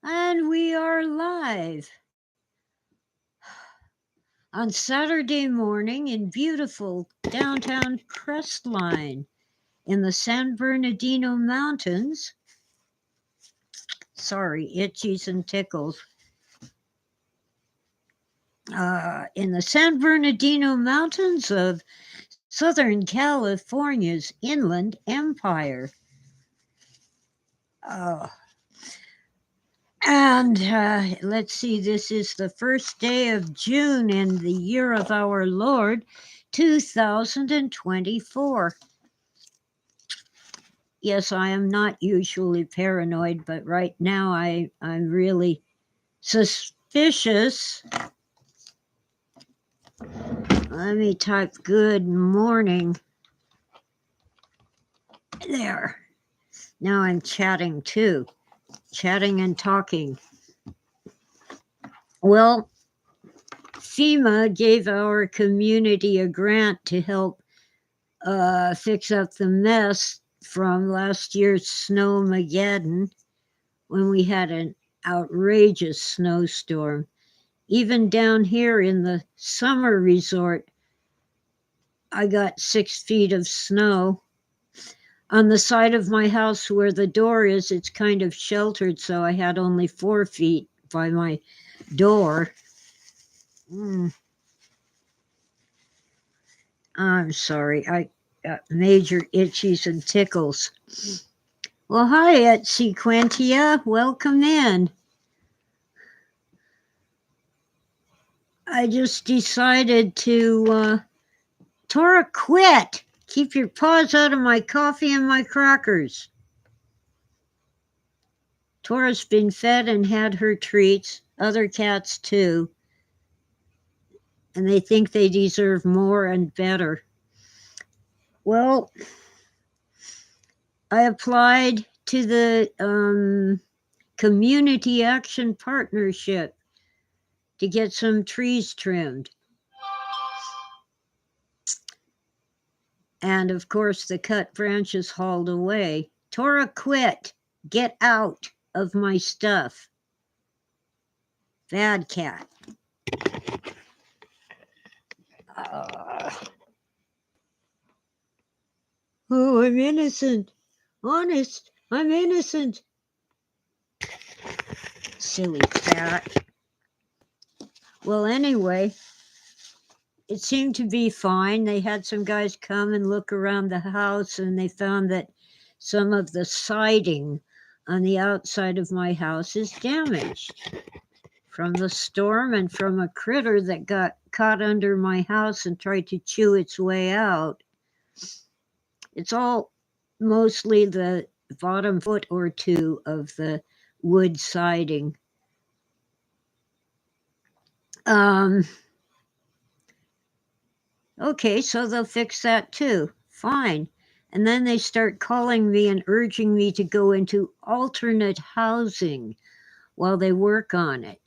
And we are live on Saturday morning in beautiful downtown Crestline in the San Bernardino Mountains. Sorry, itchies and tickles. In the San Bernardino Mountains of Southern California's Inland Empire. And let's see, this is the first day of June in the year of our Lord, 2024. Yes, I am not usually paranoid, but right now I'm really suspicious. Let me type good morning. There. Now I'm chatting too. Chatting and talking. Well, FEMA gave our community a grant to help fix up the mess from last year's Snowmageddon when we had an outrageous snowstorm. Even down here in the summer resort, I got 6 feet of snow. On the side of my house where the door is, it's kind of sheltered, so I had only 4 feet by my door. I'm sorry, I got major itchies and tickles. Well, hi, Etsy Quentia. Welcome in. I just decided to, Tora, quit. Keep your paws out of my coffee and my crackers. Tora's been fed and had her treats, other cats too, and they think they deserve more and better. Well, I applied to the Community Action Partnership to get some trees trimmed. And of course, the cut branches hauled away. Tora, quit. Get out of my stuff. Bad cat. Oh, I'm innocent. Honest, I'm innocent. Silly cat. Well, anyway, it seemed to be fine. They had some guys come and look around the house, and they found that some of the siding on the outside of my house is damaged from the storm and from a critter that got caught under my house and tried to chew its way out. It's all mostly the bottom foot or two of the wood siding. Okay, so they'll fix that too. Fine. And then they start calling me and urging me to go into alternate housing while they work on it.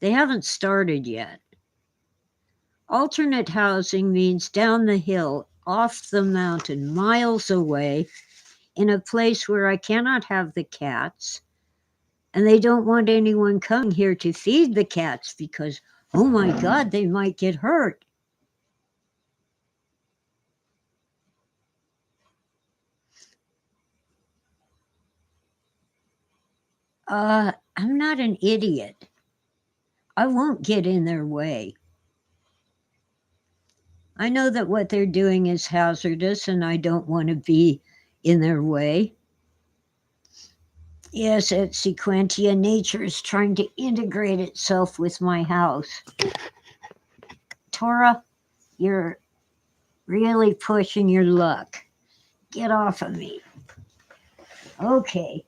They haven't started yet. Alternate housing means down the hill, off the mountain, miles away, in a place where I cannot have the cats, and they don't want anyone coming here to feed the cats because, oh my God, they might get hurt. I'm not an idiot. I won't get in their way. I know that what they're doing is hazardous and I don't want to be in their way. Yes, at Sequentia, nature is trying to integrate itself with my house. Tora, you're really pushing your luck. Get off of me. Okay,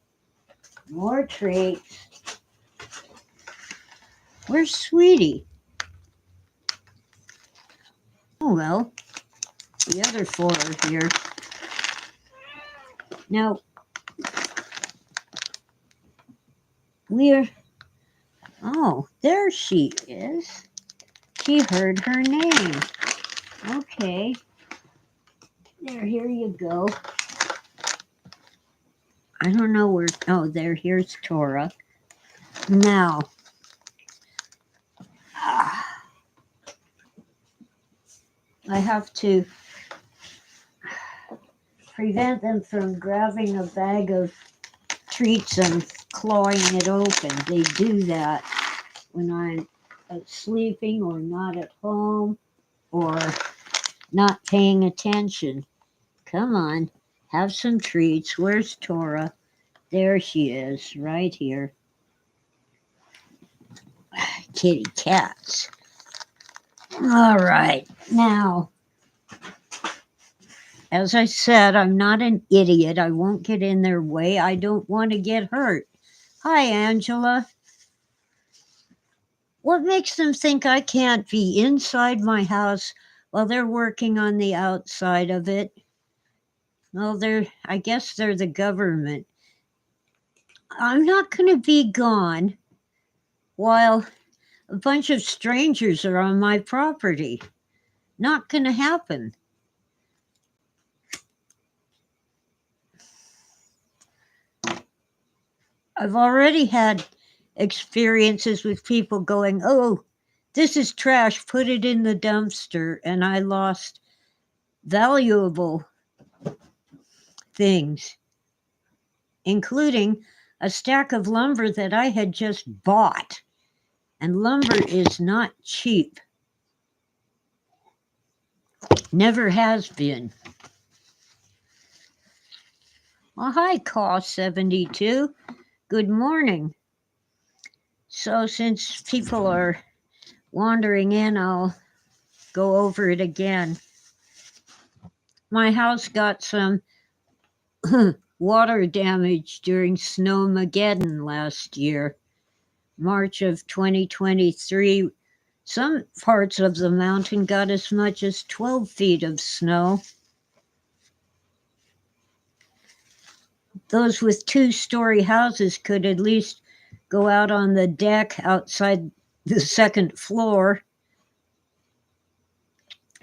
more treats. Where's Sweetie? Oh, well, the other 4 are here. Now, oh, there she is. She heard her name. Okay. There, here you go. I don't know where. Oh, here's Torah. Now, I have to prevent them from grabbing a bag of treats and clawing it open. They do that when I'm sleeping or not at home or not paying attention. Come on, have some treats. Where's Torah? There she is, right here. Kitty cats. All right, now, as I said, I'm not an idiot. I won't get in their way. I don't want to get hurt. Hi, Angela. What makes them think I can't be inside my house while they're working on the outside of it? Well, I guess they're the government. I'm not going to be gone while a bunch of strangers are on my property. Not going to happen. I've already had experiences with people going, oh, this is trash, put it in the dumpster, and I lost valuable things, including a stack of lumber that I had just bought. And lumber is not cheap. Never has been. Well, hi, Call 72. Good morning. So since people are wandering in, I'll go over it again. My house got some water damage during Snowmageddon last year, March of 2023. Some parts of the mountain got as much as 12 feet of snow. Those with two-story houses could at least go out on the deck outside the second floor.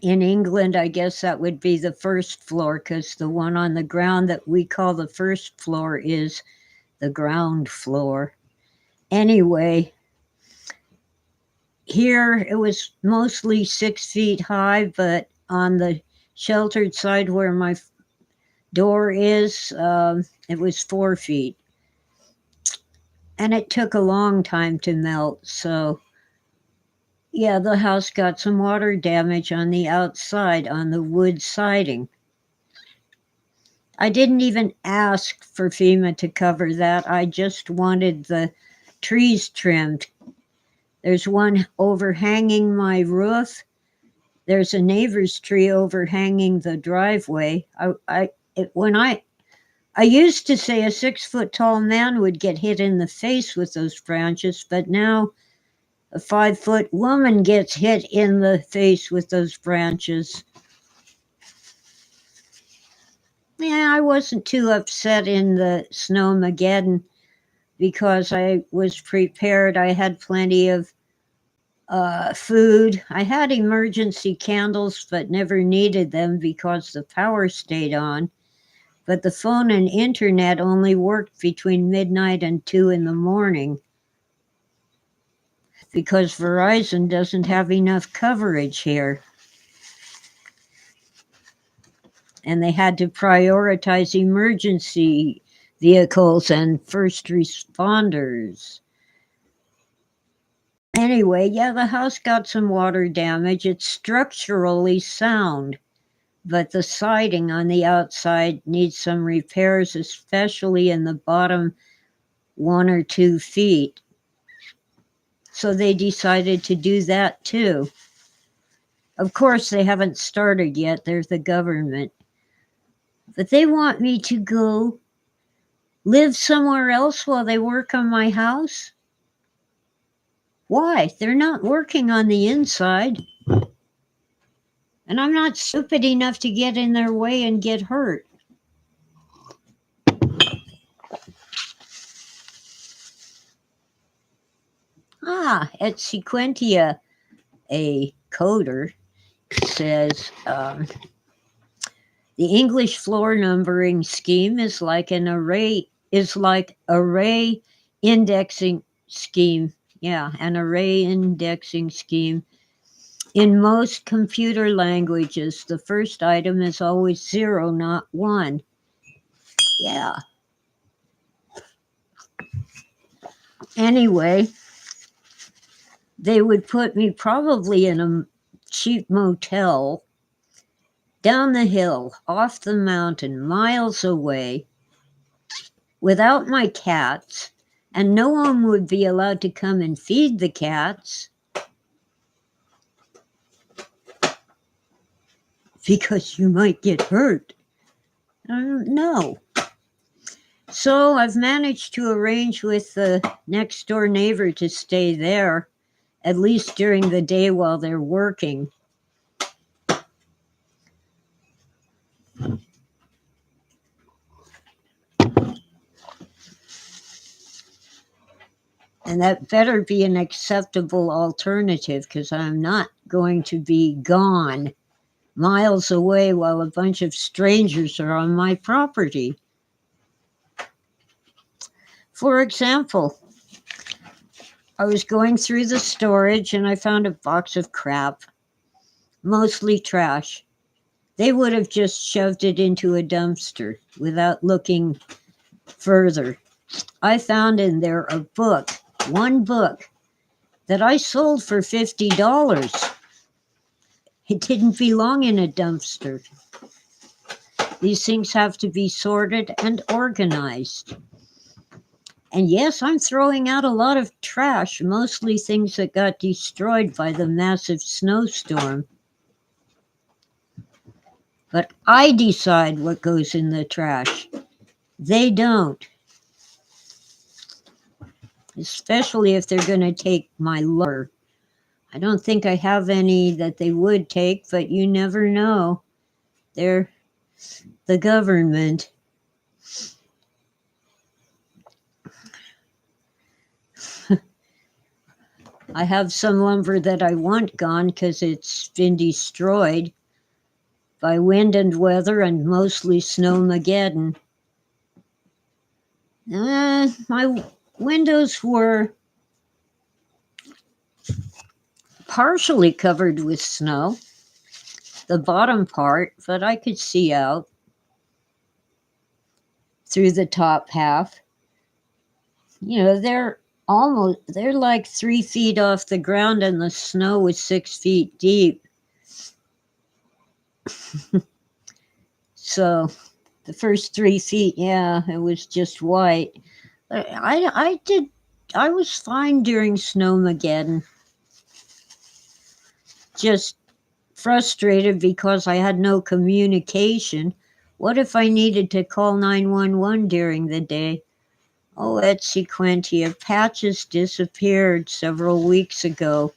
In England, I guess that would be the first floor, because the one on the ground that we call the first floor is the ground floor. Anyway, here it was mostly 6 feet high, but on the sheltered side where my door is, it was 4 feet. And it took a long time to melt, so yeah, the house got some water damage on the outside on the wood siding. I didn't even ask for FEMA to cover that. I just wanted the trees trimmed. There's one overhanging my roof. There's a neighbor's tree overhanging the driveway. I used to say a 6-foot-tall man would get hit in the face with those branches, but now a 5-foot woman gets hit in the face with those branches. Yeah, I wasn't too upset in the Snowmageddon because I was prepared. I had plenty of food. I had emergency candles, but never needed them because the power stayed on. But the phone and internet only worked between midnight and 2 in the morning because Verizon doesn't have enough coverage here. And they had to prioritize emergency vehicles and first responders. Anyway, yeah, the house got some water damage. It's structurally sound, but the siding on the outside needs some repairs, especially in the bottom 1 or 2 feet. So they decided to do that too. Of course, they haven't started yet. They're the government. But they want me to go live somewhere else while they work on my house? Why? They're not working on the inside. And I'm not stupid enough to get in their way and get hurt. At Sequentia, a coder says, the English floor numbering scheme is like an array is like array indexing scheme. Yeah, an array indexing scheme. In most computer languages, the first item is always 0, not 1. Yeah. Anyway, they would put me probably in a cheap motel down the hill, off the mountain, miles away, without my cats, and no one would be allowed to come and feed the cats because you might get hurt. I don't know. So I've managed to arrange with the next door neighbor to stay there, at least during the day while they're working. And that better be an acceptable alternative, because I'm not going to be gone miles away while a bunch of strangers are on my property. For example, I was going through the storage and I found a box of crap, mostly trash. They would have just shoved it into a dumpster without looking further. I found in there a book, one book, that I sold for $50. It didn't belong in a dumpster. These things have to be sorted and organized. And yes, I'm throwing out a lot of trash, mostly things that got destroyed by the massive snowstorm. But I decide what goes in the trash. They don't. Especially if they're going to take my lumber. I don't think I have any that they would take, but you never know. They're the government. I have some lumber that I want gone because it's been destroyed by wind and weather and mostly snowmageddon. My windows were partially covered with snow, the bottom part, but I could see out through the top half. You know, they're like 3 feet off the ground and the snow was 6 feet deep. So the first 3 feet, yeah, it was just white. I was fine during Snowmageddon. Just frustrated because I had no communication. What if I needed to call 911 during the day? Oh, Etsy Quentia, Patches disappeared several weeks ago.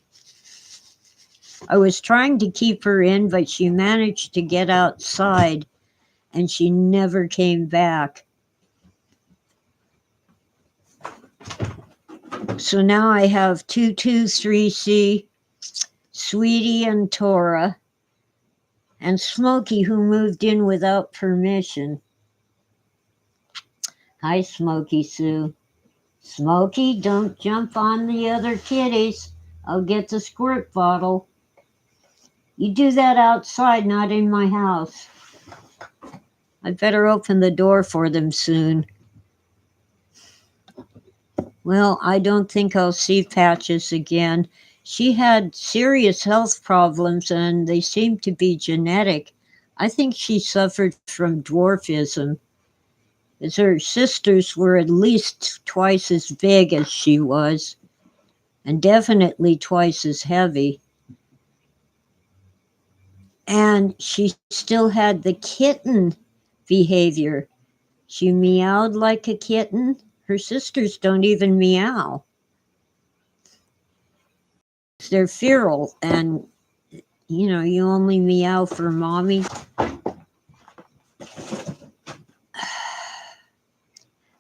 I was trying to keep her in, but she managed to get outside, and she never came back. So now I have 223C, Sweetie and Tora, and Smokey, who moved in without permission. Hi, Smokey Sue. Smokey, don't jump on the other kitties. I'll get the squirt bottle. You do that outside, not in my house. I'd better open the door for them soon. Well, I don't think I'll see Patches again. She had serious health problems and they seem to be genetic. I think she suffered from dwarfism, as her sisters were at least twice as big as she was, and definitely twice as heavy. And she still had the kitten behavior. She meowed like a kitten. Her sisters don't even meow. They're feral, and you know, you only meow for mommy.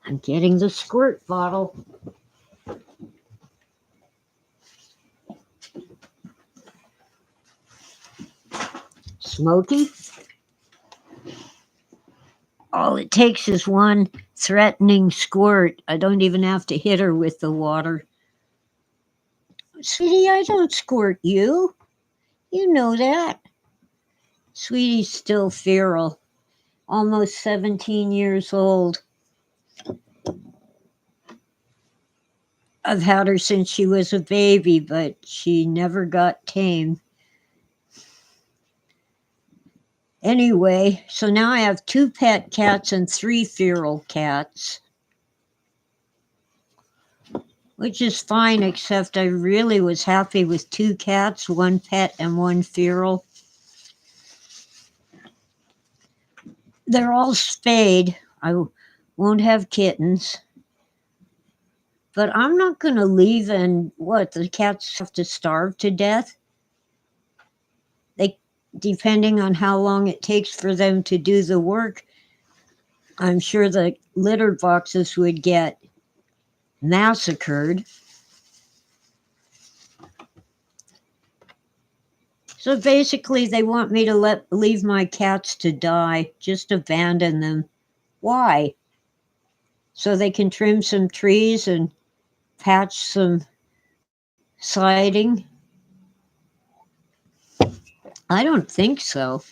I'm getting the squirt bottle. Smokey? All it takes is one threatening squirt. I don't even have to hit her with the water. Sweetie, I don't squirt you. You know that. Sweetie's still feral, almost 17 years old. I've had her since she was a baby, but she never got tame. Anyway, so now I have 2 pet cats and 3 feral cats, which is fine, except I really was happy with 2 cats, 1 pet and 1 feral. They're all spayed. I won't have kittens. But I'm not going to leave and the cats have to starve to death? Depending on how long it takes for them to do the work, I'm sure the litter boxes would get massacred. So basically, they want me to leave my cats to die, just abandon them. Why? So they can trim some trees and patch some siding? I don't think so.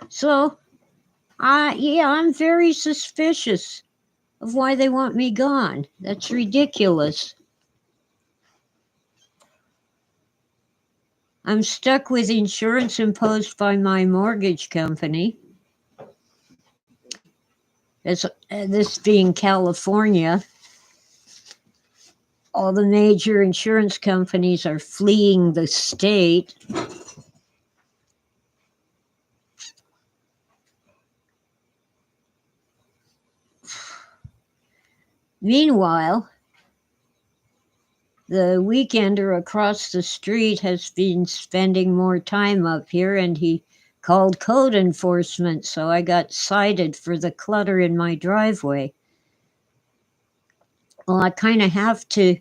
So, I'm very suspicious of why they want me gone. That's ridiculous. I'm stuck with insurance imposed by my mortgage company. This being California, all the major insurance companies are fleeing the state. Meanwhile, the weekender across the street has been spending more time up here, and he called code enforcement, so I got cited for the clutter in my driveway. Well, I kind of have to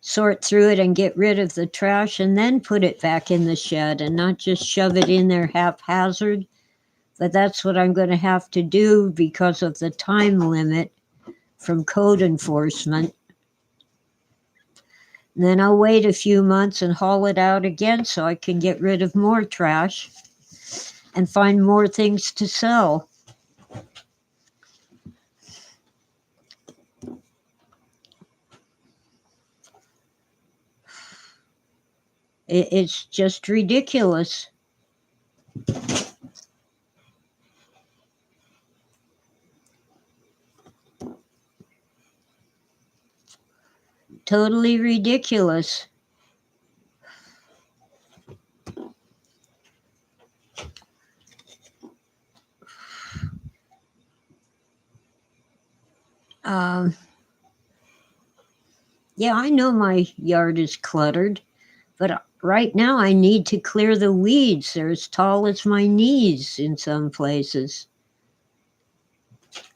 sort through it and get rid of the trash and then put it back in the shed and not just shove it in there haphazard. But that's what I'm going to have to do because of the time limit from code enforcement. And then I'll wait a few months and haul it out again so I can get rid of more trash and find more things to sell. It's just ridiculous. Totally ridiculous. Yeah, I know my yard is cluttered, but right now I need to clear the weeds. They're as tall as my knees in some places.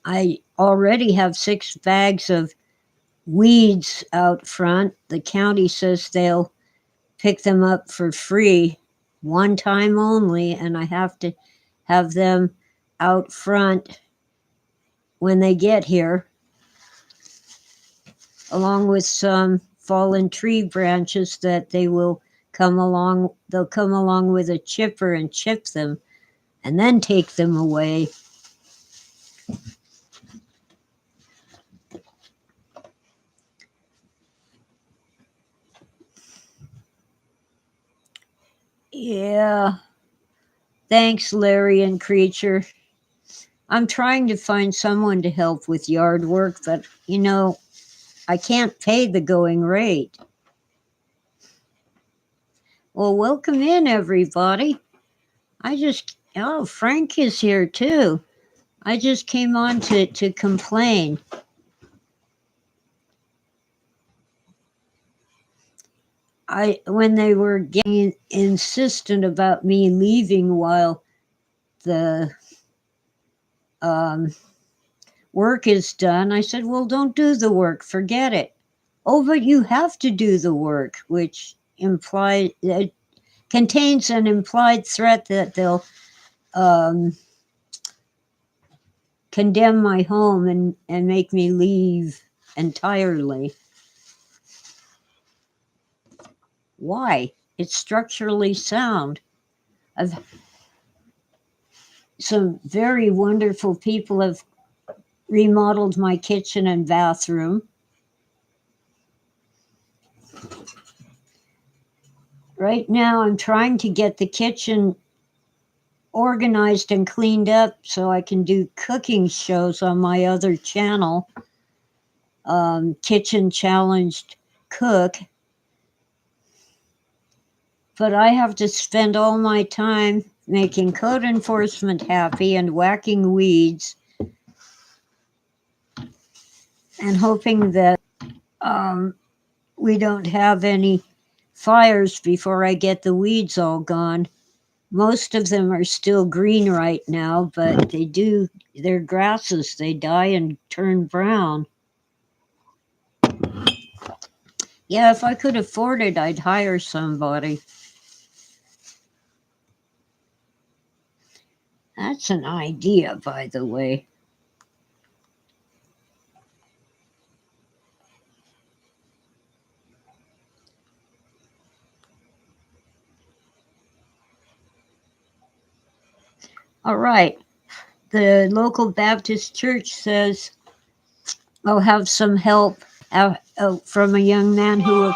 I already have 6 bags of weeds out front. The county says they'll pick them up for free, one time only, and I have to have them out front when they get here, along with some fallen tree branches that they'll come along with a chipper and chip them and then take them away. Yeah. Thanks, Larry and Creature. I'm trying to find someone to help with yard work, but I can't pay the going rate. Well, welcome in, everybody. Frank is here too. I just came on to complain. When they were getting insistent about me leaving while the work is done, I said, well, don't do the work, forget it. Oh, but you have to do the work, which implies that contains an implied threat that they'll condemn my home and make me leave entirely. Why? It's structurally sound. Some very wonderful people have remodeled my kitchen and bathroom. Right now, I'm trying to get the kitchen organized and cleaned up so I can do cooking shows on my other channel, Kitchen Challenged Cook. But I have to spend all my time making code enforcement happy and whacking weeds and hoping that we don't have any fires before I get the weeds all gone. Most of them are still green right now, but they're grasses. They die and turn brown. Yeah, if I could afford it, I'd hire somebody. That's an idea, by the way. All right. The local Baptist church says I'll have some help from a young man who will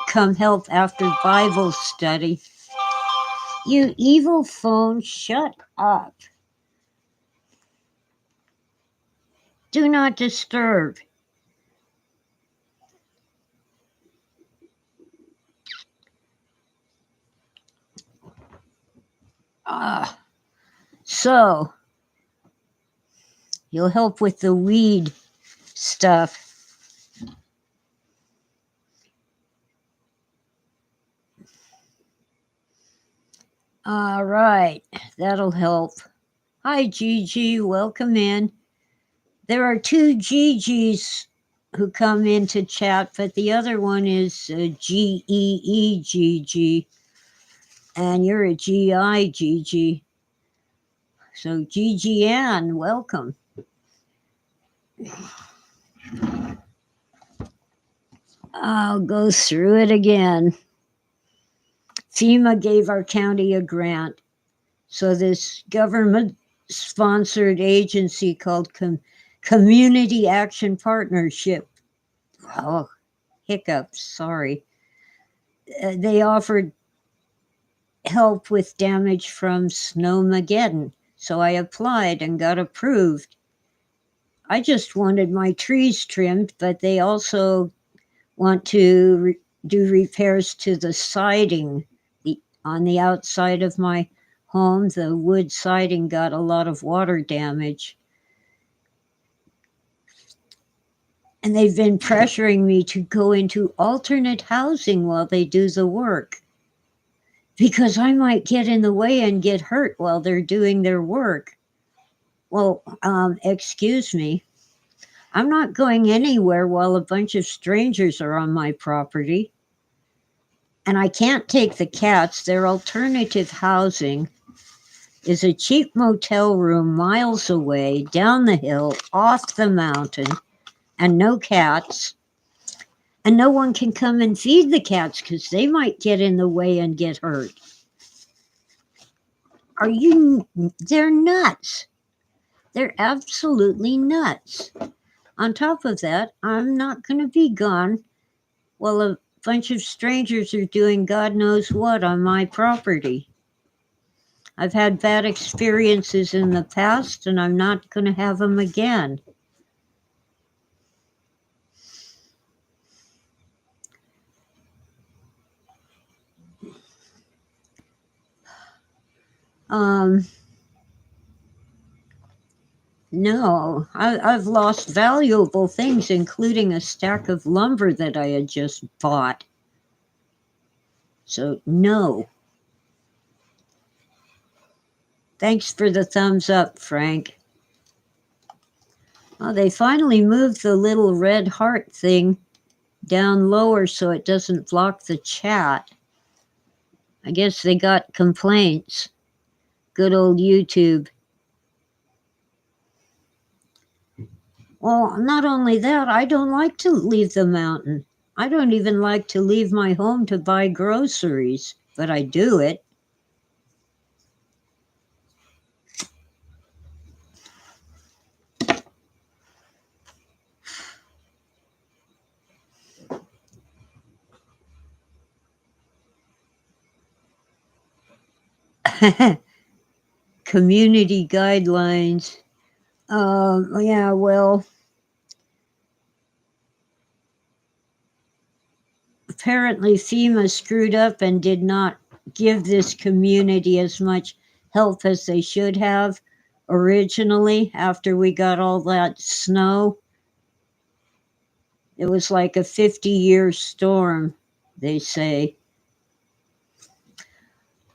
come help after Bible study. You evil phone, shut up. Do not disturb. So, you'll help with the weed stuff. All right, that'll help. Hi, Gigi, welcome in. There are two Gigis who come into chat, but the other one is Geegg, and you're a Gigg. So, Gigi Ann, welcome. I'll go through it again. FEMA gave our county a grant. So this government-sponsored agency called Community Action Partnership, oh, hiccups, sorry. They offered help with damage from Snowmageddon. So I applied and got approved. I just wanted my trees trimmed, but they also want to do repairs to the siding on the outside of my home. The wood siding got a lot of water damage. And they've been pressuring me to go into alternate housing while they do the work, because I might get in the way and get hurt while they're doing their work. Well, excuse me. I'm not going anywhere while a bunch of strangers are on my property. And I can't take the cats. Their alternative housing is a cheap motel room miles away, down the hill, off the mountain, and no cats. And no one can come and feed the cats because they might get in the way and get hurt. They're nuts. They're absolutely nuts. On top of that, I'm not going to be gone while a bunch of strangers are doing God knows what on my property. I've had bad experiences in the past, and I'm not going to have them again. No, I've lost valuable things, including a stack of lumber that I had just bought. So, no. Thanks for the thumbs up, Frank. Oh, they finally moved the little red heart thing down lower so it doesn't block the chat. I guess they got complaints. Good old YouTube. Well, not only that, I don't like to leave the mountain. I don't even like to leave my home to buy groceries, but I do it. Community guidelines. Yeah, well, apparently FEMA screwed up and did not give this community as much help as they should have originally after we got all that snow. It was like a 50-year storm, they say.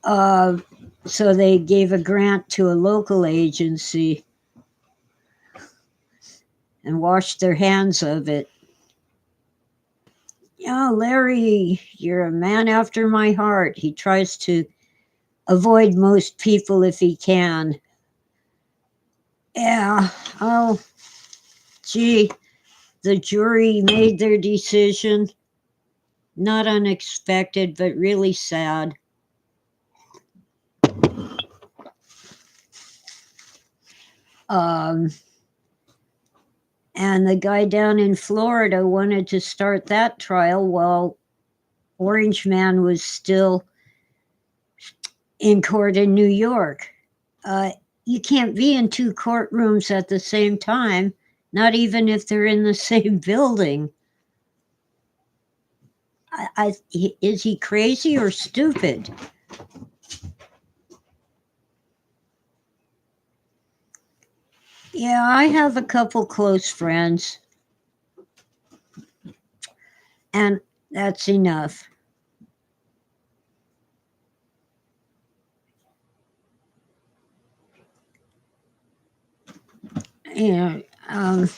Uh, so they gave a grant to a local agency and washed their hands of it. Yeah, Larry, you're a man after my heart. He tries to avoid most people if he can. Yeah, oh, gee, the jury made their decision. Not unexpected, but really sad. Um, and the guy down in Florida wanted to start that trial while Orange Man was still in court in New York. You can't be in two courtrooms at the same time, not even if they're in the same building. Is he crazy or stupid? Yeah, I have a couple close friends, and that's enough. Yeah, I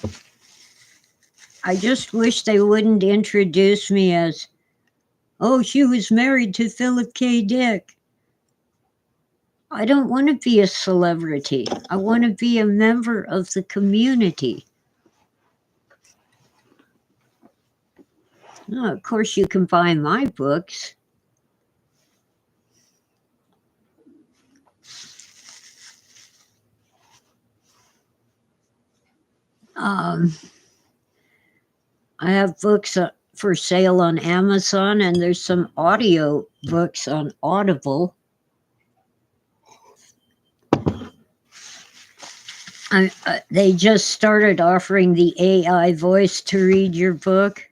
just wish they wouldn't introduce me as, oh, she was married to Philip K. Dick. I don't want to be a celebrity. I want to be a member of the community. Oh, of course, you can buy my books. I have books for sale on Amazon, and there's some audio books on Audible. They just started offering the AI voice to read your book.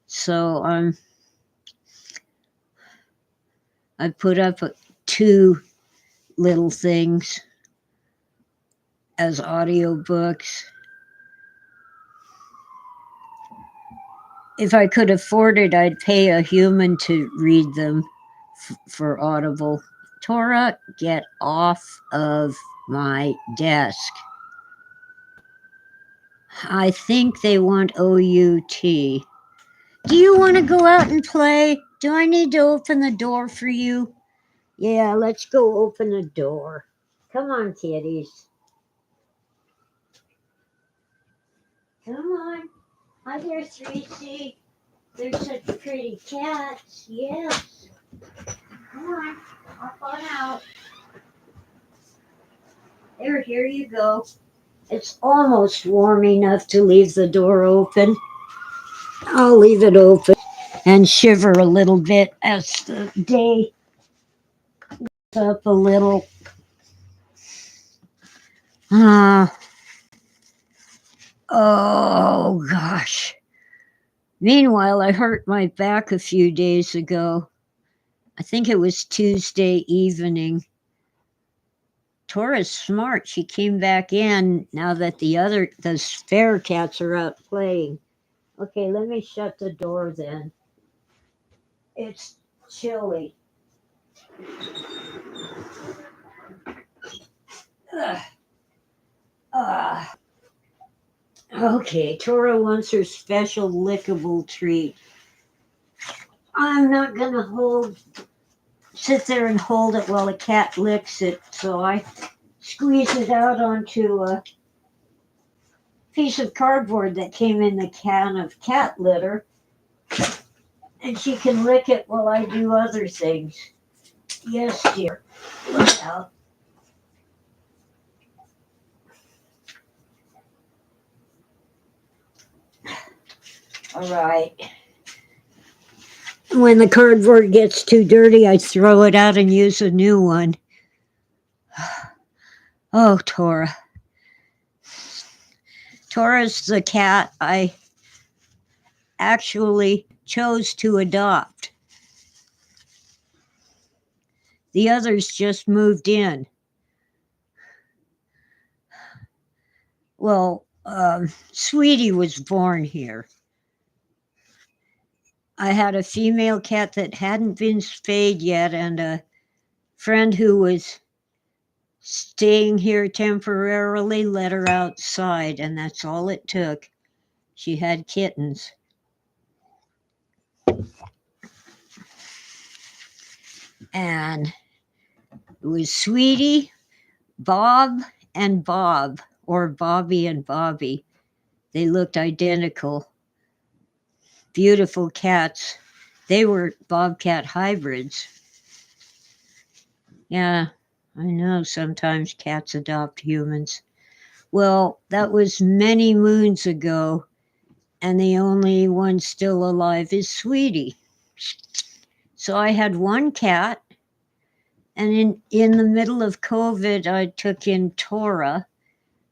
So I put up 2 little things as audiobooks. If I could afford it, I'd pay a human to read them for Audible. Tora, get off of my desk. I think they want OUT. Do you want to go out and play? Do I need to open the door for you? Yeah, let's go open the door. Come on, kitties. Come on. Hi there, 3C. They're such pretty cats. Yes. Come on. Hop on out. There, here you go. It's almost warm enough to leave the door open. I'll leave it open and shiver a little bit as the day goes up a little. Oh gosh. Meanwhile, I hurt my back a few days ago. I think it was Tuesday evening. Tora's smart. She came back in now that the spare cats are out playing. Okay, let me shut the door then. It's chilly. Okay, Tora wants her special lickable treat. I'm not gonna hold sit there and hold it while the cat licks it. So I squeeze it out onto a piece of cardboard that came in the can of cat litter, and she can lick it while I do other things. Yes, dear. Look out. All right. When the cardboard gets too dirty, I throw it out and use a new one. Oh, Tora. Tora's the cat I actually chose to adopt. The others just moved in. Well, Sweetie was born here. I had a female cat that hadn't been spayed yet, and a friend who was staying here temporarily let her outside, and that's all it took. She had kittens. And it was Sweetie, Bob, and Bob, or Bobby and Bobby. They looked identical. Beautiful cats. They were bobcat hybrids. Yeah, I know sometimes cats adopt humans. Well, that was many moons ago, and the only one still alive is Sweetie. So I had one cat, and in the middle of COVID, I took in Tora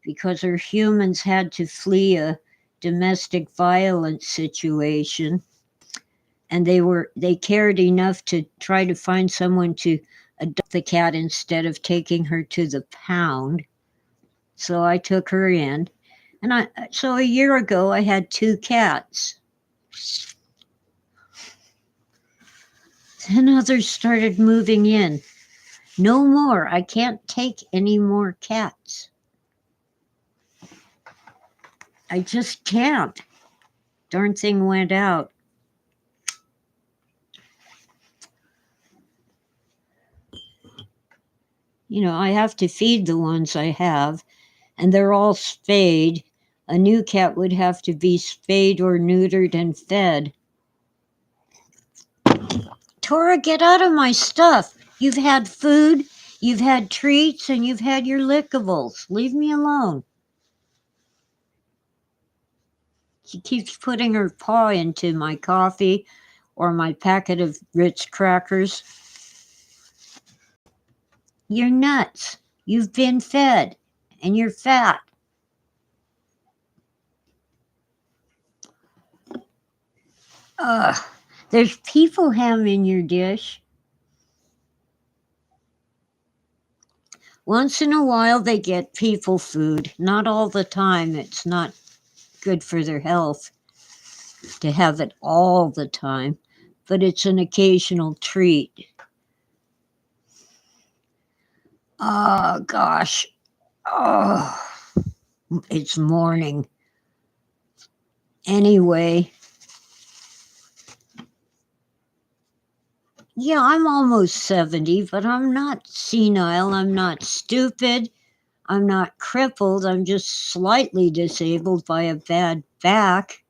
because her humans had to flee a domestic violence situation, and they cared enough to try to find someone to adopt the cat instead of taking her to the pound. So I took her in, and so a year ago I had 2 cats. Then others started moving in. No more. I can't take any more cats. I just can't. Darn thing went out. You know, I have to feed the ones I have, and they're all spayed. A new cat would have to be spayed or neutered and fed. Tora, get out of my stuff. You've had food, you've had treats, and you've had your lickables. Leave me alone. She keeps putting her paw into my coffee or my packet of Ritz crackers. You're nuts. You've been fed, and you're fat. Ugh, there's people ham in your dish. Once in a while they get people food. Not all the time. It's not good for their health to have it all the time, but it's an occasional treat. Oh, gosh. Oh, it's morning. Anyway, yeah, I'm almost 70, but I'm not senile. I'm not stupid. I'm not crippled. I'm just slightly disabled by a bad back.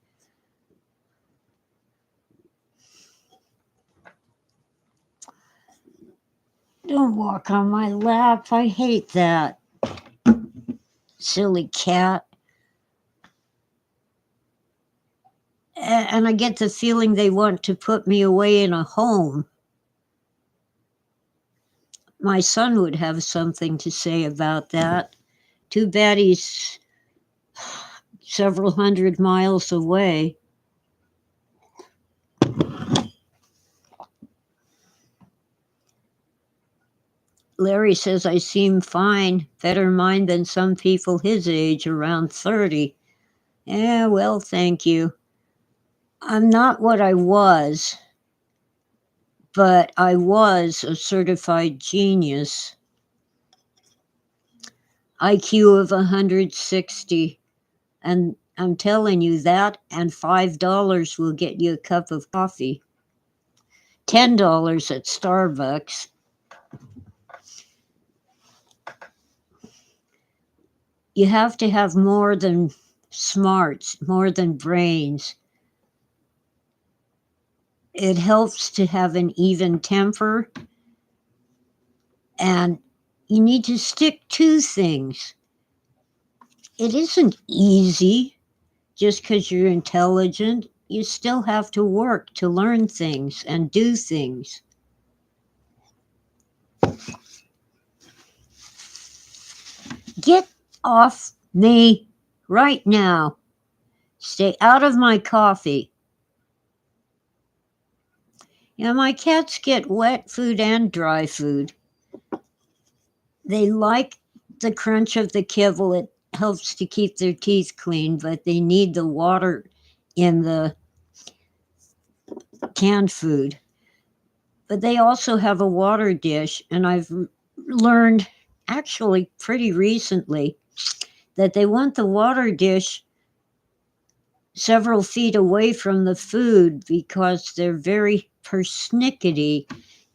Don't walk on my lap. I hate that. Silly cat. And I get the feeling they want to put me away in a home. My son would have something to say about that. Too bad he's several hundred miles away. Larry says I seem fine, better mind than some people his age, around 30. Yeah, well, thank you. I'm not what I was, but I was a certified genius. IQ of 160. And I'm telling you that, and $5 will get you a cup of coffee. $10 at Starbucks. You have to have more than smarts, more than brains. It helps to have an even temper, and you need to stick to things. It isn't easy just because you're intelligent. You still have to work to learn things and do things. Get off me right now. Stay out of my coffee. Yeah, my cats get wet food and dry food. They like the crunch of the kibble. It helps to keep their teeth clean, but they need the water in the canned food. But they also have a water dish, and I've learned actually pretty recently that they want the water dish several feet away from the food because they're very persnickety.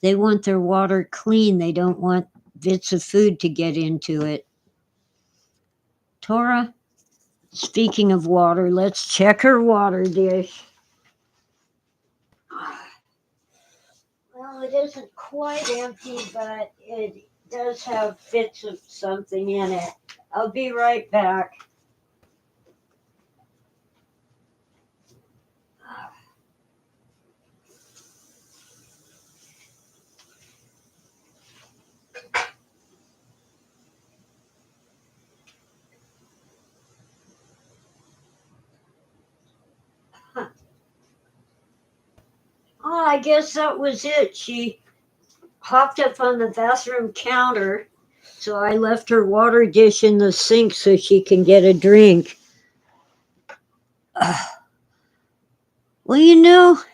They want their water clean. They don't want bits of food to get into it. Tora, speaking of water, let's check her water dish. Well, it isn't quite empty, but it does have bits of something in it. I'll be right back. Oh, I guess that was it. She hopped up on the bathroom counter, so I left her water dish in the sink so she can get a drink. Well,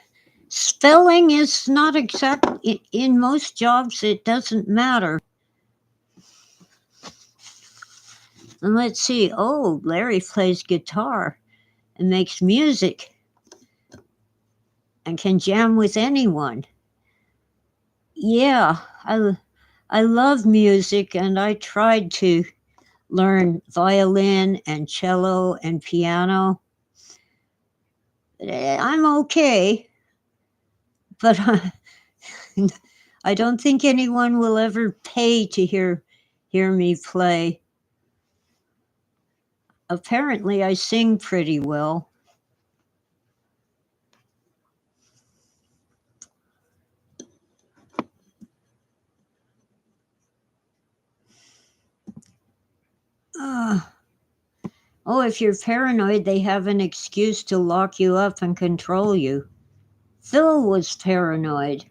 spelling is not exactly, in most jobs, it doesn't matter. And let's see. Oh, Larry plays guitar and makes music and can jam with anyone. Yeah, I love music, and I tried to learn violin and cello and piano. I'm okay, but I don't think anyone will ever pay to hear me play. Apparently, I sing pretty well. Oh, if you're paranoid, they have an excuse to lock you up and control you. Phil was paranoid,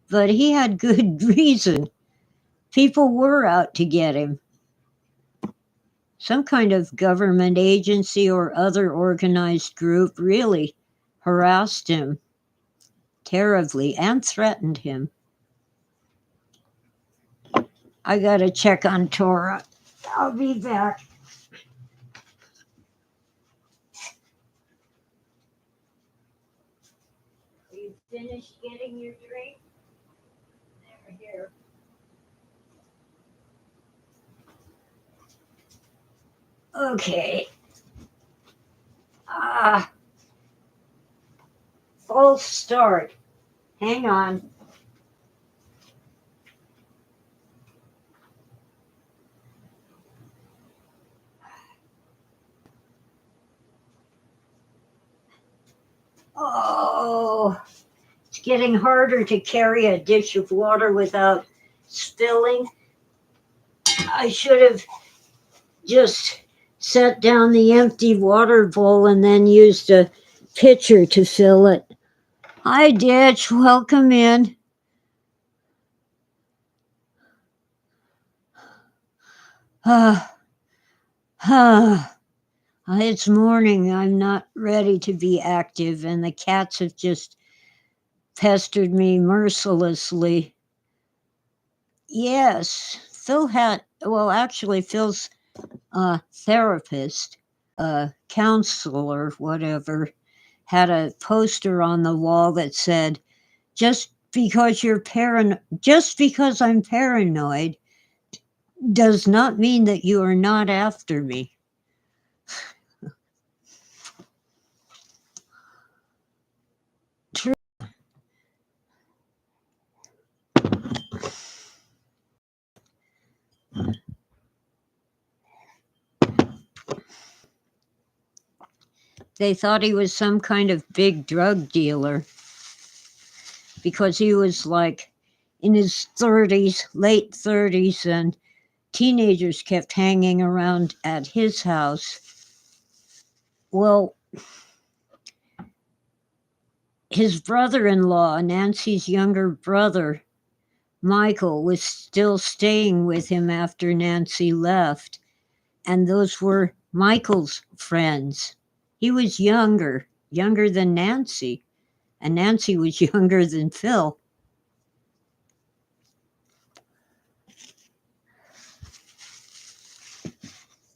but he had good reason. People were out to get him. Some kind of government agency or other organized group really harassed him terribly and threatened him. I gotta check on Tora. I'll be back. Are you finished getting your drink? There, here. Okay. False start. Hang on. Oh, it's getting harder to carry a dish of water without spilling. I should have just set down the empty water bowl and then used a pitcher to fill it. Hi, Ditch. Welcome in. It's morning. I'm not ready to be active, and the cats have just pestered me mercilessly. Yes, Phil's a therapist, a counselor, whatever, had a poster on the wall that said, just because you're just because I'm paranoid does not mean that you are not after me. True. They thought he was some kind of big drug dealer because he was like in his 30s, late 30s, and teenagers kept hanging around at his house. Well, his brother-in-law, Nancy's younger brother, Michael, was still staying with him after Nancy left, and those were Michael's friends. He was younger than Nancy, and Nancy was younger than Phil.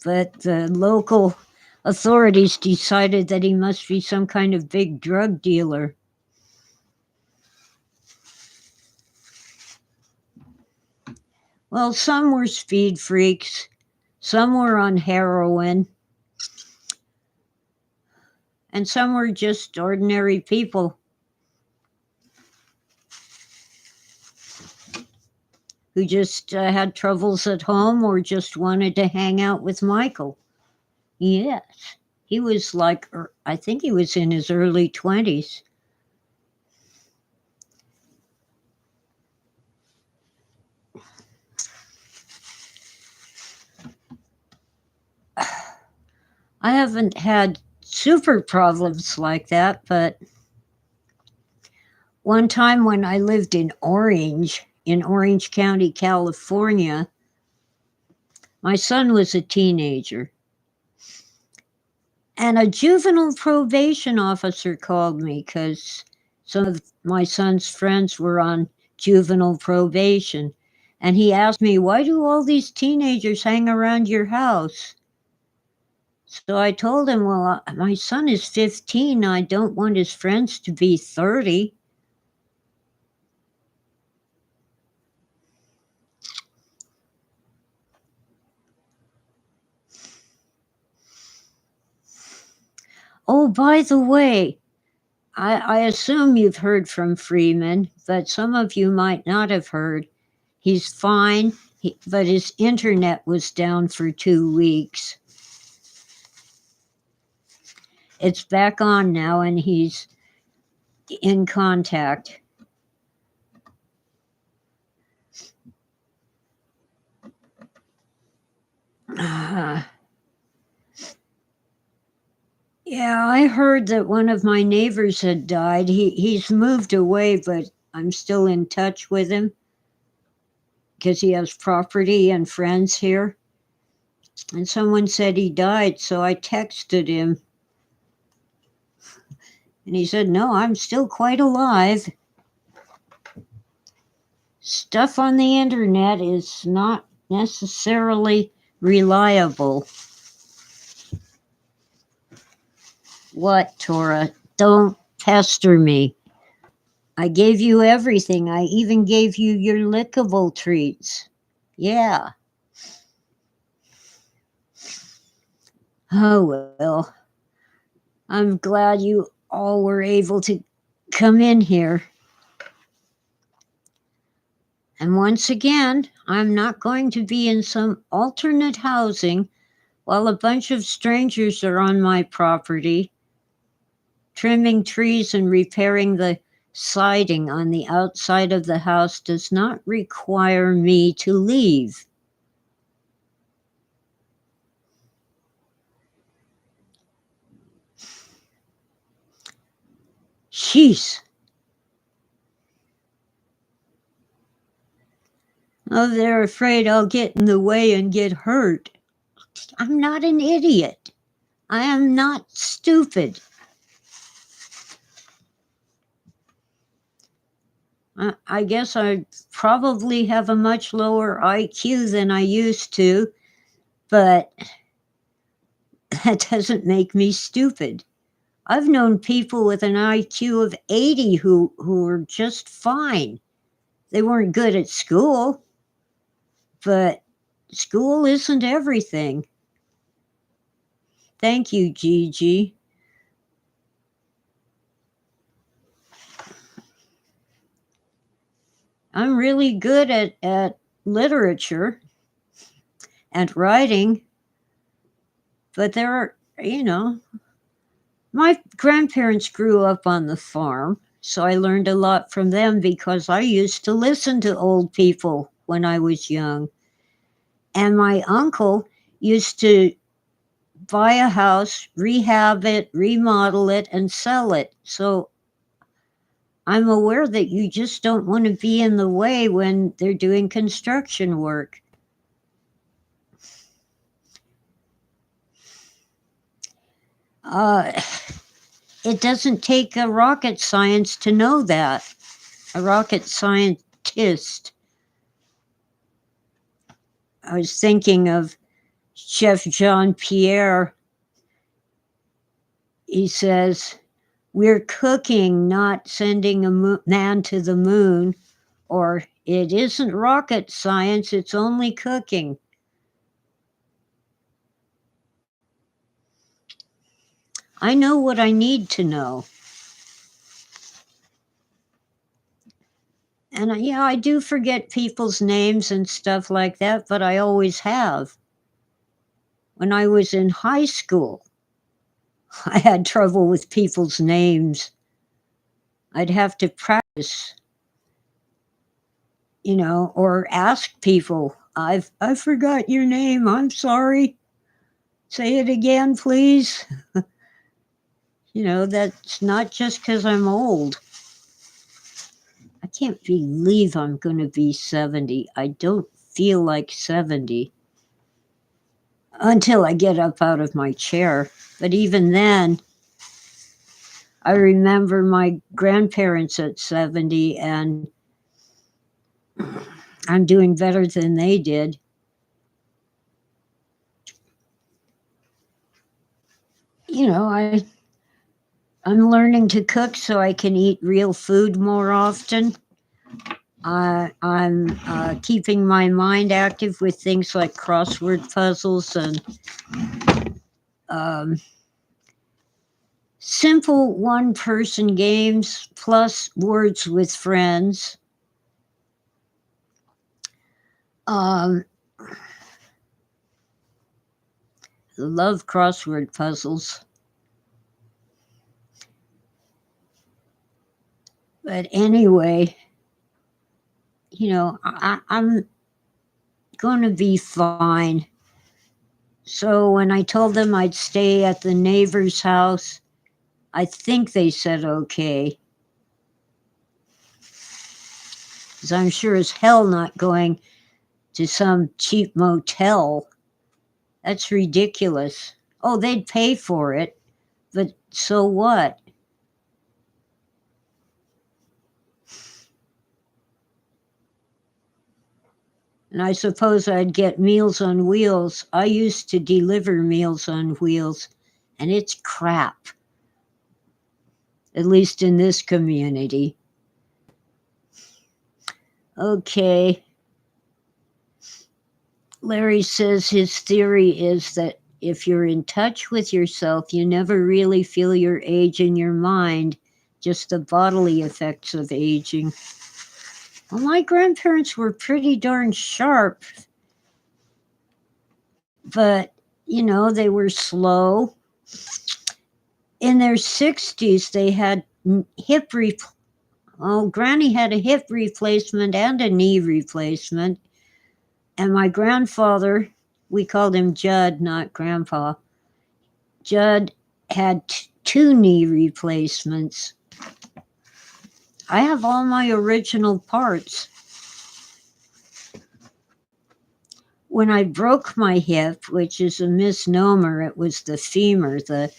But the local authorities decided that he must be some kind of big drug dealer. Well, some were speed freaks, some were on heroin, and some were just ordinary people who just had troubles at home or just wanted to hang out with Michael. Yes, he was like, I think he was in his early 20s. I haven't had super problems like that, but one time when I lived in Orange County, California, my son was a teenager. And a juvenile probation officer called me because some of my son's friends were on juvenile probation. And he asked me, why do all these teenagers hang around your house? So I told him, well, my son is 15. I don't want his friends to be 30. Oh, by the way, I assume you've heard from Freeman, but some of you might not have heard. He's fine, but his internet was down for 2 weeks. It's back on now, and he's in contact. Yeah, I heard that one of my neighbors had died. He's moved away, but I'm still in touch with him because he has property and friends here. And someone said he died, so I texted him. And he said, no, I'm still quite alive. Stuff on the internet is not necessarily reliable. What, Tora? Don't pester me. I gave you everything. I even gave you your lickable treats. Yeah. Oh, well. I'm glad you all were able to come in here. And once again, I'm not going to be in some alternate housing while a bunch of strangers are on my property, trimming trees and repairing the siding on the outside of the house does not require me to leave. Jeez. Oh, they're afraid I'll get in the way and get hurt. I'm not an idiot. I am not stupid. I guess I probably have a much lower IQ than I used to, but that doesn't make me stupid. I've known people with an IQ of 80 who were just fine. They weren't good at school, but school isn't everything. Thank you, Gigi. I'm really good at literature and writing, but there are, my grandparents grew up on the farm, so I learned a lot from them because I used to listen to old people when I was young. And my uncle used to buy a house, rehab it, remodel it, and sell it. So I'm aware that you just don't want to be in the way when they're doing construction work. It doesn't take a rocket science to know that. A rocket scientist. I was thinking of Chef Jean Pierre. He says, "We're cooking, not sending a man to the moon," or "It isn't rocket science, it's only cooking." I know what I need to know. And I do forget people's names and stuff like that, but I always have. When I was in high school, I had trouble with people's names. I'd have to practice, or ask people, I forgot your name, I'm sorry. Say it again, please. That's not just because I'm old. I can't believe I'm going to be 70. I don't feel like 70 until I get up out of my chair. But even then, I remember my grandparents at 70, and I'm doing better than they did. I'm learning to cook so I can eat real food more often. I'm keeping my mind active with things like crossword puzzles and simple one-person games plus words with friends. Love crossword puzzles. But anyway, I'm going to be fine. So when I told them I'd stay at the neighbor's house, I think they said okay. Because I'm sure as hell not going to some cheap motel. That's ridiculous. Oh, they'd pay for it, but so what? And I suppose I'd get Meals on Wheels. I used to deliver Meals on Wheels, and it's crap. At least in this community. Okay. Larry says his theory is that if you're in touch with yourself, you never really feel your age in your mind, just the bodily effects of aging. Well, my grandparents were pretty darn sharp, but, they were slow. In their 60s, they had Granny had a hip replacement and a knee replacement. And my grandfather, we called him Judd, not Grandpa. Judd had 2 knee replacements. I have all my original parts. When I broke my hip, which is a misnomer, it was the femur, the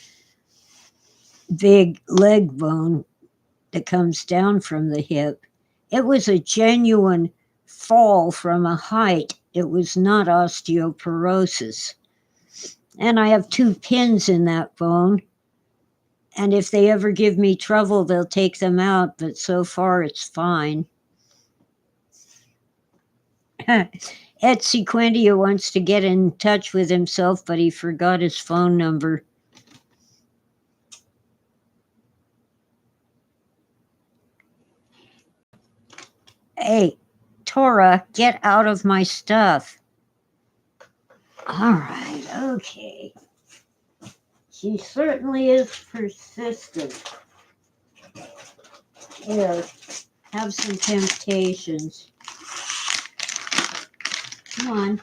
big leg bone that comes down from the hip. It was a genuine fall from a height. It was not osteoporosis. And I have 2 pins in that bone. And if they ever give me trouble, they'll take them out, but so far it's fine. Ed Sequentia wants to get in touch with himself, but he forgot his phone number. Hey, Tora, get out of my stuff. All right, okay. She certainly is persistent. Here, have some temptations. Come on.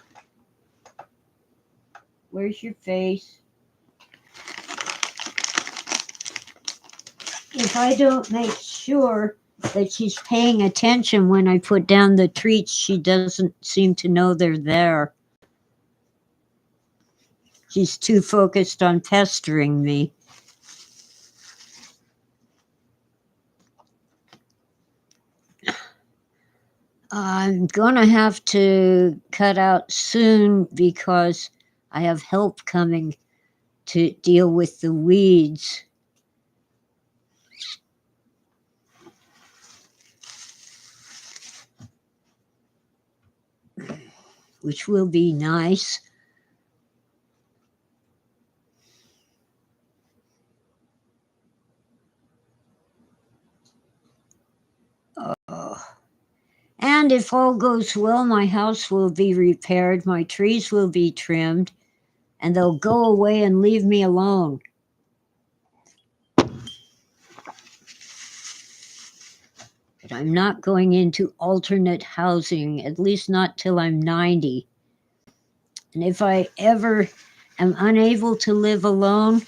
Where's your face? If I don't make sure that she's paying attention when I put down the treats, she doesn't seem to know they're there. She's too focused on pestering me. I'm gonna have to cut out soon because I have help coming to deal with the weeds. Which will be nice. And if all goes well, my house will be repaired, my trees will be trimmed, and they'll go away and leave me alone. But I'm not going into alternate housing, at least not till I'm 90. And if I ever am unable to live alone,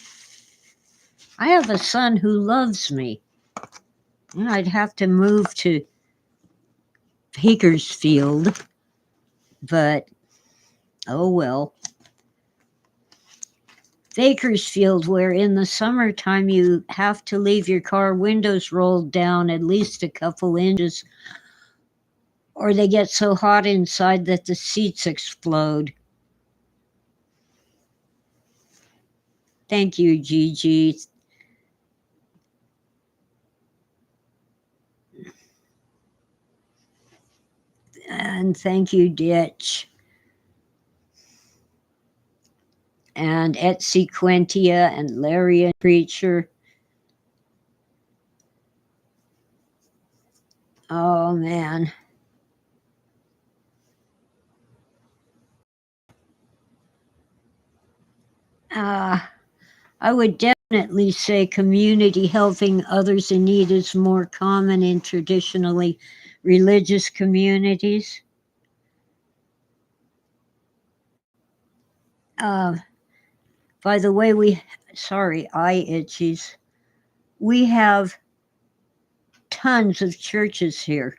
I have a son who loves me. And I'd have to move to Bakersfield, but oh well. Bakersfield, where in the summertime you have to leave your car windows rolled down at least a couple inches, or they get so hot inside that the seats explode. Thank you, Gigi. And thank you, Ditch. And Et Sequentia and Larry and Preacher. Oh, man. I would definitely say community helping others in need is more common in traditionally religious communities. By the way, eye itchies. We have tons of churches here.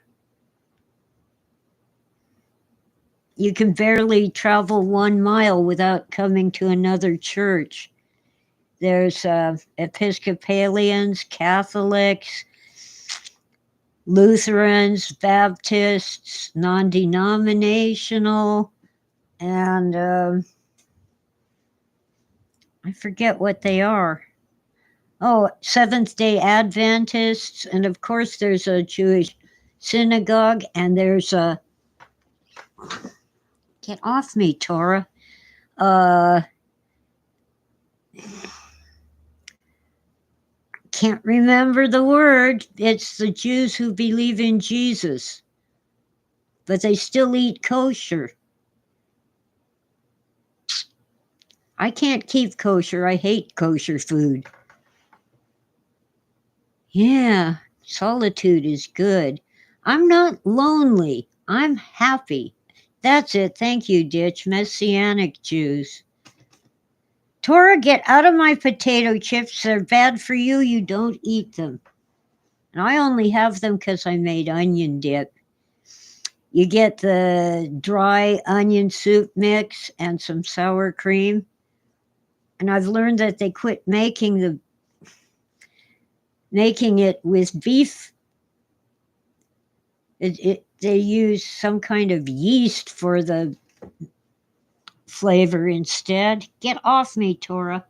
You can barely travel 1 mile without coming to another church. There's Episcopalians, Catholics, Lutherans, Baptists, non-denominational, and I forget what they are. Oh, Seventh-day Adventists, and of course there's a Jewish synagogue, and there's a... Get off me, Tora. Can't remember the word. It's the Jews who believe in Jesus, but they still eat kosher. I can't keep kosher. I hate kosher food. Yeah, solitude is good. I'm not lonely. I'm happy. That's it. Thank you, Ditch. Messianic Jews. Tora, get out of my potato chips. They're bad for you. You don't eat them. And I only have them because I made onion dip. You get the dry onion soup mix and some sour cream. And I've learned that they quit making it with beef. They use some kind of yeast for the flavor instead. Get off me, Tora.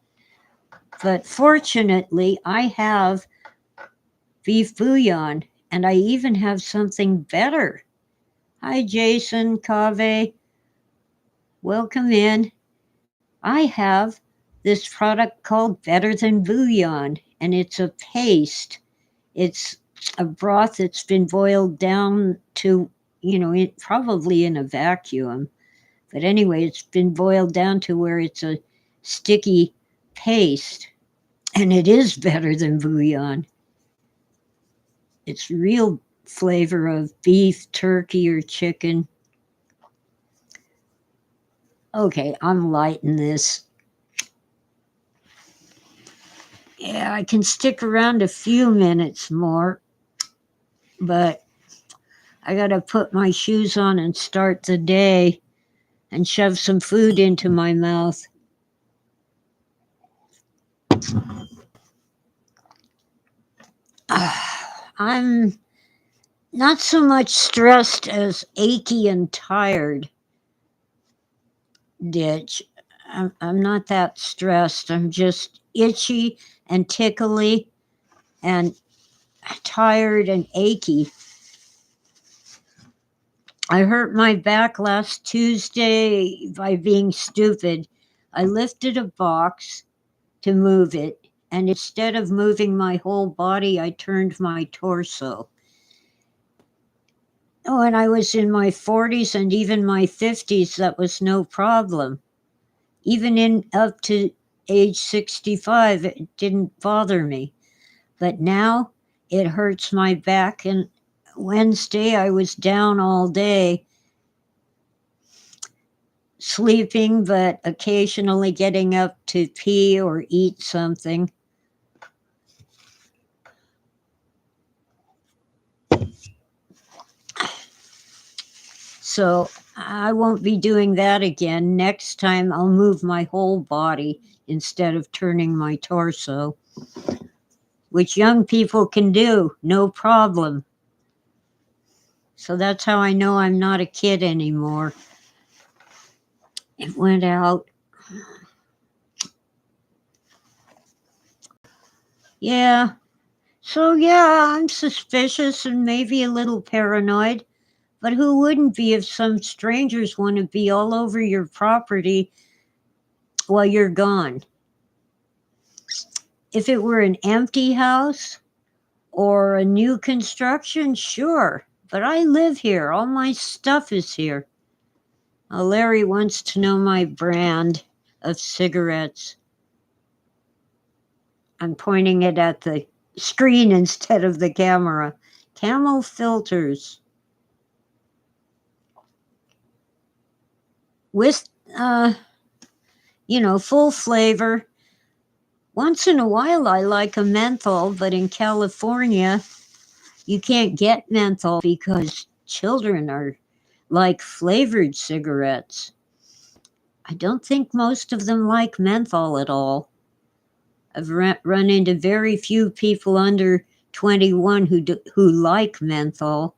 But fortunately, I have beef bouillon, and I even have something better. Hi, Jason Cave. Welcome in. I have this product called Better Than Bouillon, and it's a paste. It's a broth that's been boiled down to, probably in a vacuum. But anyway, it's been boiled down to where it's a sticky paste, and it is better than bouillon. It's real flavor of beef, turkey, or chicken. Okay, I'm lighting this. Yeah, I can stick around a few minutes more, but I gotta put my shoes on and start the day and shove some food into my mouth. I'm not so much stressed as achy and tired, Ditch. I'm not that stressed. I'm just itchy and tickly and tired and achy. I hurt my back last Tuesday by being stupid. I lifted a box to move it, and instead of moving my whole body, I turned my torso. When I was in my 40s and even my 50s, that was no problem. Even in up to age 65, it didn't bother me. But now it hurts my back, and Wednesday I was down all day sleeping, but occasionally getting up to pee or eat something. So I won't be doing that again. Next time I'll move my whole body instead of turning my torso, which young people can do, no problem. So that's how I know I'm not a kid anymore. It went out. Yeah. So yeah, I'm suspicious and maybe a little paranoid. But who wouldn't be if some strangers want to be all over your property while you're gone? If it were an empty house or a new construction, sure. But I live here. All my stuff is here. Larry wants to know my brand of cigarettes. I'm pointing it at the screen instead of the camera. Camel filters. With, full flavor. Once in a while, I like a menthol, but in California, you can't get menthol because children are like flavored cigarettes. I don't think most of them like menthol at all. I've run into very few people under 21 who like menthol.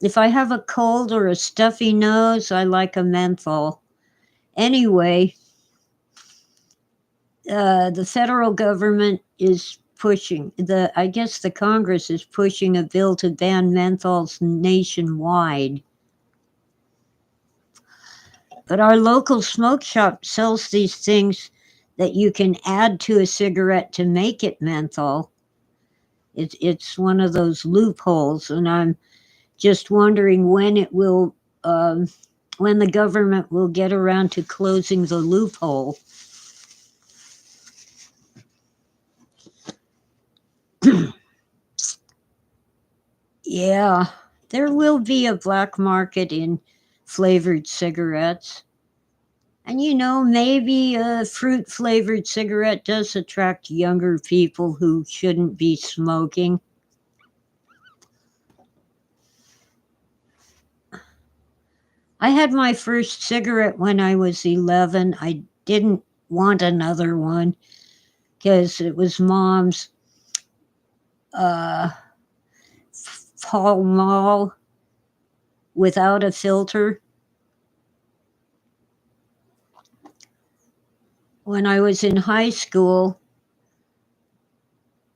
If I have a cold or a stuffy nose, I like a menthol. Anyway, the federal government is pushing I guess the Congress is pushing a bill to ban menthols nationwide. But our local smoke shop sells these things that you can add to a cigarette to make it menthol. It's one of those loopholes, and I'm just wondering when when the government will get around to closing the loophole. Yeah, there will be a black market in flavored cigarettes. And maybe a fruit flavored cigarette does attract younger people who shouldn't be smoking. I had my first cigarette when I was 11. I didn't want another one because it was mom's Pall Mall without a filter. when I was in high school,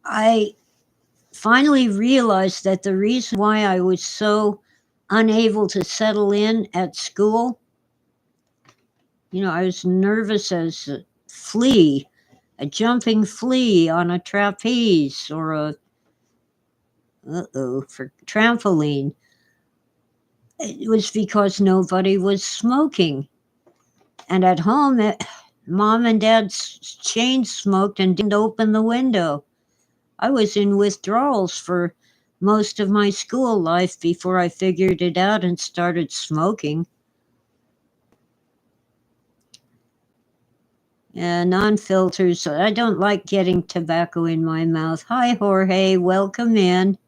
I finally realized that the reason why I was so unable to settle in at school, I was nervous as a flea, a jumping flea on a trapeze or for trampoline. It was because nobody was smoking. And at home, mom and dad chain smoked and didn't open the window. I was in withdrawals for most of my school life before I figured it out and started smoking. Yeah, non-filters. I don't like getting tobacco in my mouth. Hi, Jorge. Welcome in.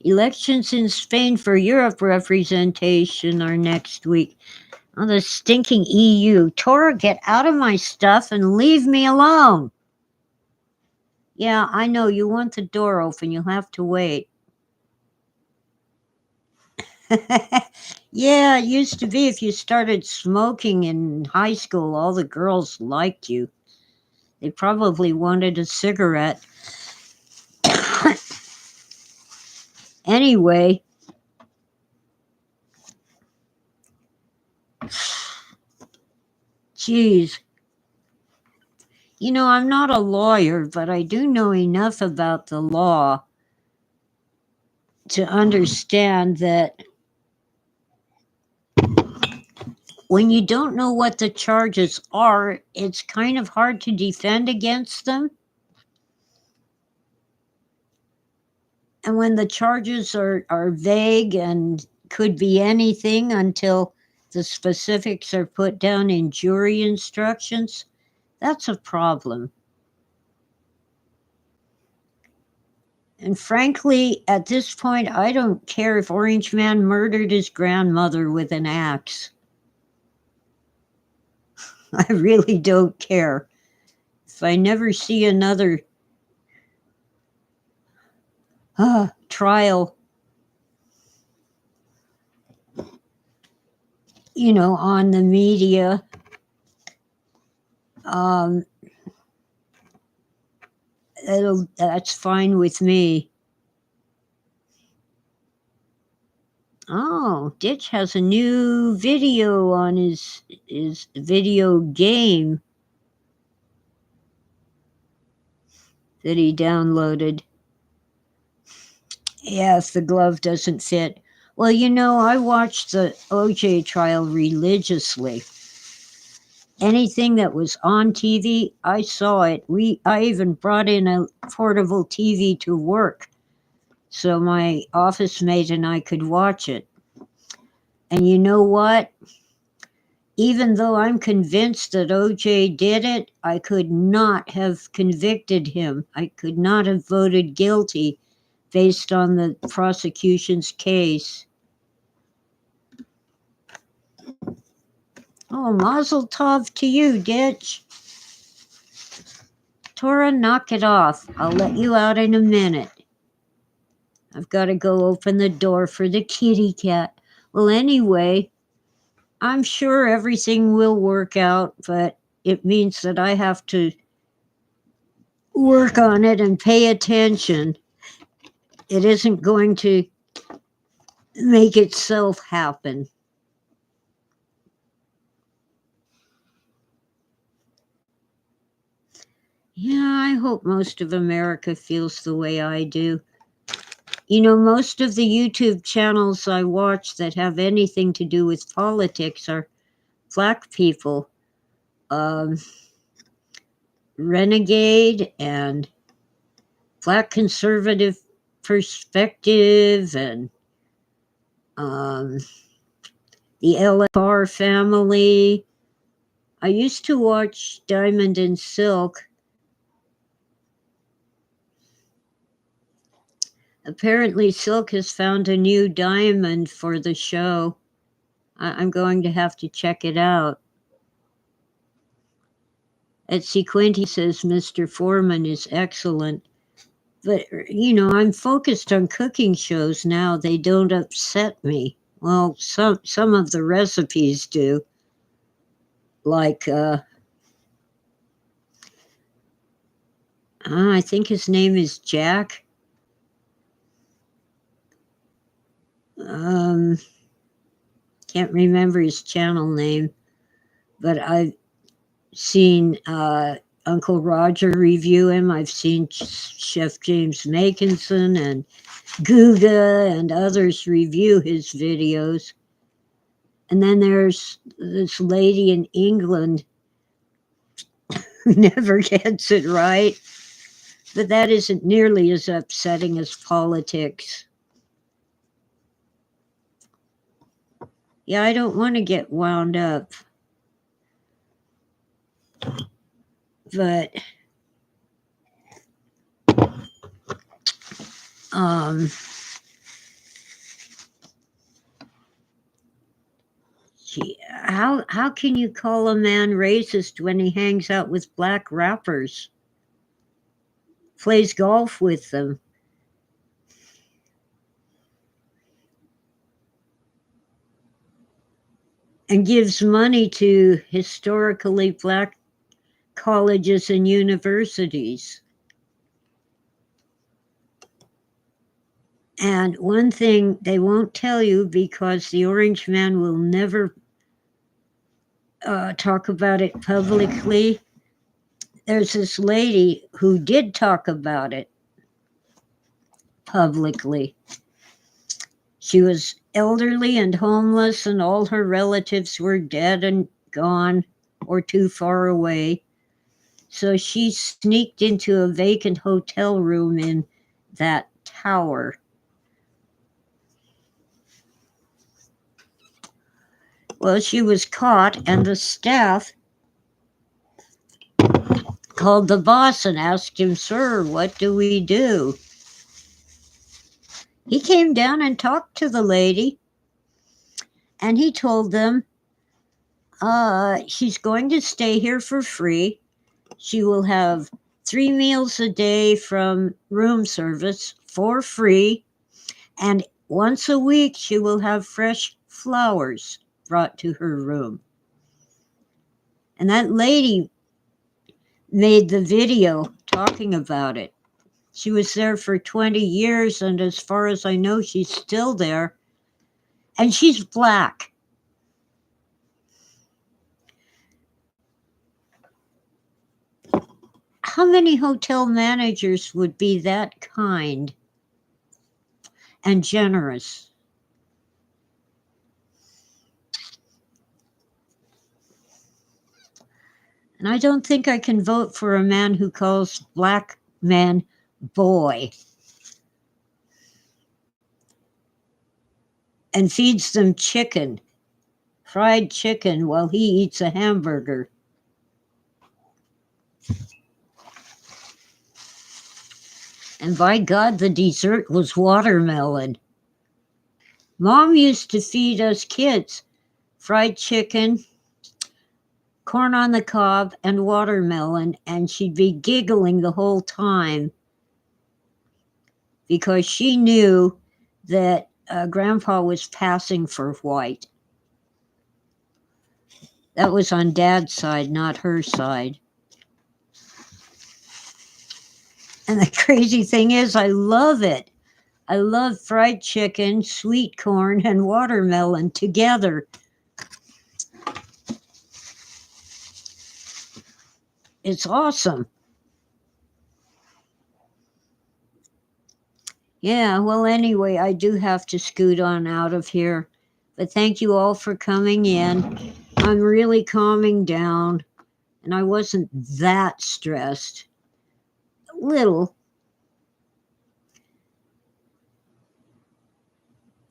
Elections in Spain for Europe representation are next week. Oh, the stinking EU. Tora, get out of my stuff and leave me alone. Yeah, I know. You want the door open. You'll have to wait. Yeah, it used to be if you started smoking in high school, all the girls liked you. They probably wanted a cigarette. Anyway, geez. I'm not a lawyer, but I do know enough about the law to understand that when you don't know what the charges are, it's kind of hard to defend against them. And when the charges are vague and could be anything until the specifics are put down in jury instructions, that's a problem. And frankly, at this point, I don't care if Orange Man murdered his grandmother with an axe. I really don't care. If I never see another trial, on the media, that's fine with me. Oh, Ditch has a new video on his video game that he downloaded. Yeah, if the glove doesn't fit. Well, I watched the OJ trial religiously. Anything that was on TV, I saw it. I even brought in a portable TV to work so my office mate and I could watch it. And you know what? Even though I'm convinced that OJ did it, I could not have convicted him. I could not have voted guilty based on the prosecution's case. Oh, mazel tov to you, Ditch. Tora, knock it off. I'll let you out in a minute. I've got to go open the door for the kitty cat. Well, anyway, I'm sure everything will work out, but it means that I have to work on it and pay attention. It isn't going to make itself happen. Yeah, I hope most of America feels the way I do. Most of the YouTube channels I watch that have anything to do with politics are Black people. Renegade and Black Conservative Perspective and the LFR family. I used to watch Diamond and Silk. Apparently, Silk has found a new diamond for the show. I'm going to have to check it out. Etsy Quinty says Mr. Foreman is excellent. But, I'm focused on cooking shows now. They don't upset me. Well, some of the recipes do. like, I think his name is Jack. Can't remember his channel name, but I've seen Uncle Roger review him. I've seen Chef James Makinson and Guga and others review his videos. And then there's this lady in England who never gets it right. But that isn't nearly as upsetting as politics. Yeah, I don't want to get wound up. But gee, how can you call a man racist when he hangs out with black rappers, plays golf with them? And gives money to historically black colleges and universities. And one thing they won't tell you, because the Orange Man will never talk about it publicly. There's this lady who did talk about it publicly. She was elderly and homeless, and all her relatives were dead and gone or too far away. So she sneaked into a vacant hotel room in that tower. Well, she was caught, and the staff called the boss and asked him, "Sir, what do we do?" He came down and talked to the lady, and he told them she's going to stay here for free. She will have 3 meals a day from room service for free, and once a week she will have fresh flowers brought to her room. And that lady made the video talking about it. She was there for 20 years, and as far as I know, she's still there. And she's black. How many hotel managers would be that kind and generous? And I don't think I can vote for a man who calls black men boy and feeds them chicken, fried chicken, while he eats a hamburger. And by God, the dessert was watermelon. Mom used to feed us kids fried chicken, corn on the cob, and watermelon, and she'd be giggling the whole time because she knew that Grandpa was passing for white. That was on Dad's side, not her side. And the crazy thing is, I love it. I love fried chicken, sweet corn, and watermelon together. It's awesome. Yeah, well, anyway, I do have to scoot on out of here. But thank you all for coming in. I'm really calming down, and I wasn't that stressed. A little.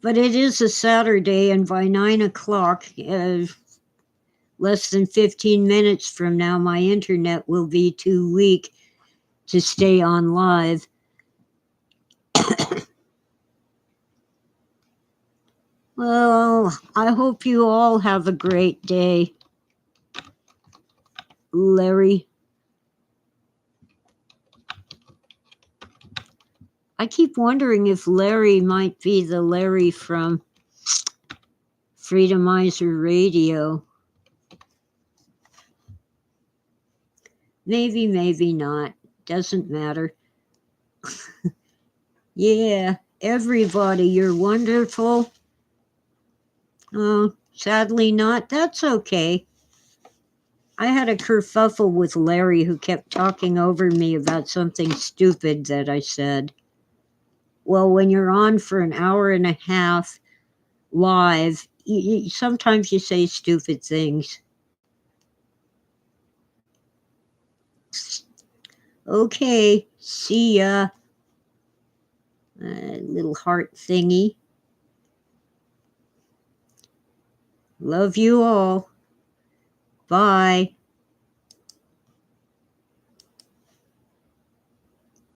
But it is a Saturday, and by 9 o'clock, less than 15 minutes from now, my internet will be too weak to stay on live. Well, I hope you all have a great day. Larry. I keep wondering if Larry might be the Larry from Freedomizer Radio. Maybe, maybe not. Doesn't matter. Yeah, everybody, you're wonderful. Oh, sadly not. That's okay. I had a kerfuffle with Larry who kept talking over me about something stupid that I said. Well, when you're on for an hour and a half live, sometimes you say stupid things. Okay, see ya. Little heart thingy. Love you all. Bye.